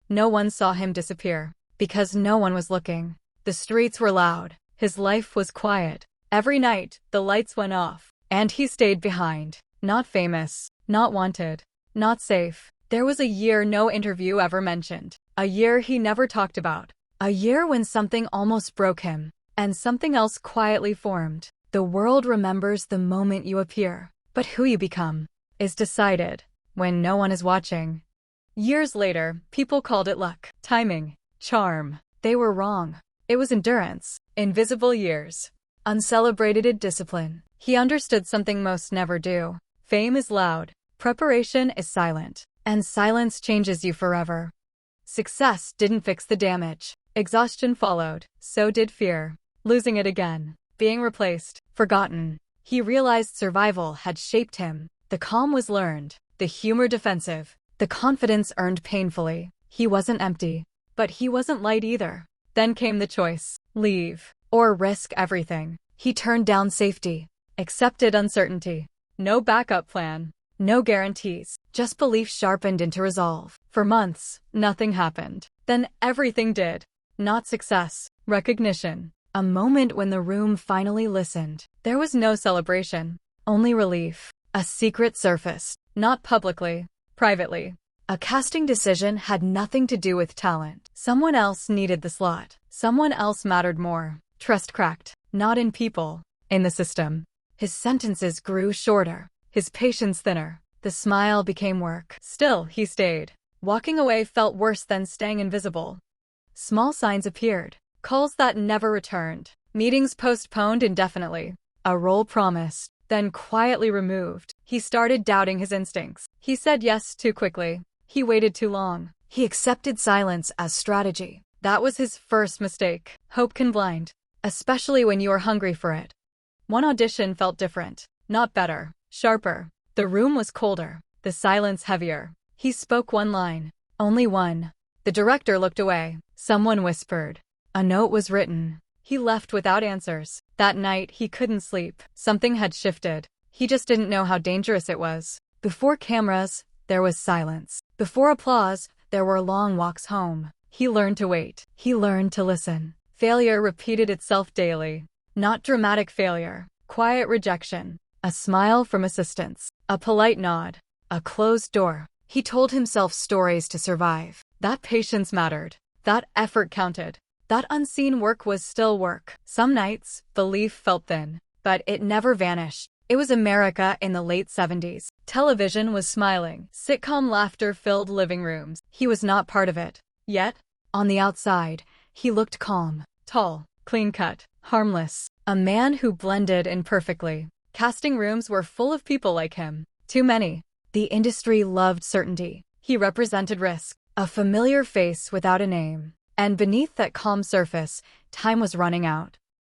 No one saw him disappear, because no one was looking. The streets were loud. His life was quiet. Every night, the lights went off, and he stayed behind. Not famous, not wanted, not safe. There was a year no interview ever mentioned. A year he never talked about. A year when something almost broke him, and something else quietly formed. The world remembers the moment you appear, but who you become is decided when no one is watching. Years later, people called it luck, timing, charm. They were wrong. It was endurance, invisible years, uncelebrated discipline. He understood something most never do. Fame is loud, preparation is silent, and silence changes you forever. Success didn't fix the damage. Exhaustion followed, so did fear. Losing it again, being replaced, forgotten. He realized survival had shaped him. The calm was learned, the humor defensive, the confidence earned painfully. He wasn't empty, but he wasn't light either. Then came the choice, leave, or risk everything. He turned down safety, accepted uncertainty. No backup plan, no guarantees, just belief sharpened into resolve. For months, nothing happened. Then everything did. Not success, recognition. A moment when the room finally listened. There was no celebration, only relief. A secret surfaced, not publicly, privately. A casting decision had nothing to do with talent. Someone else needed the slot. Someone else mattered more. Trust cracked, not in people, in the system. His sentences grew shorter, his patience thinner. The smile became work. Still, he stayed. Walking away felt worse than staying invisible. Small signs appeared. Calls that never returned. Meetings postponed indefinitely. A role promised, then quietly removed. He started doubting his instincts. He said yes too quickly. He waited too long. He accepted silence as strategy. That was his first mistake. Hope can blind, especially when you are hungry for it. One audition felt different, not better, sharper. The room was colder, the silence heavier. He spoke one line, only one. The director looked away. Someone whispered. A note was written. He left without answers. That night, he couldn't sleep. Something had shifted. He just didn't know how dangerous it was. Before cameras, there was silence. Before applause, there were long walks home. He learned to wait. He learned to listen. Failure repeated itself daily. Not dramatic failure. Quiet rejection. A smile from assistants. A polite nod. A closed door. He told himself stories to survive. That patience mattered. That effort counted. That unseen work was still work. Some nights, belief felt thin, but it never vanished. It was America in the late 70s. Television was smiling. Sitcom laughter filled living rooms. He was not part of it. Yet, on the outside, he looked calm, tall, clean-cut, harmless. A man who blended in perfectly. Casting rooms were full of people like him. Too many. The industry loved certainty. He represented risk. A familiar face without a name. And beneath that calm surface, time was running out.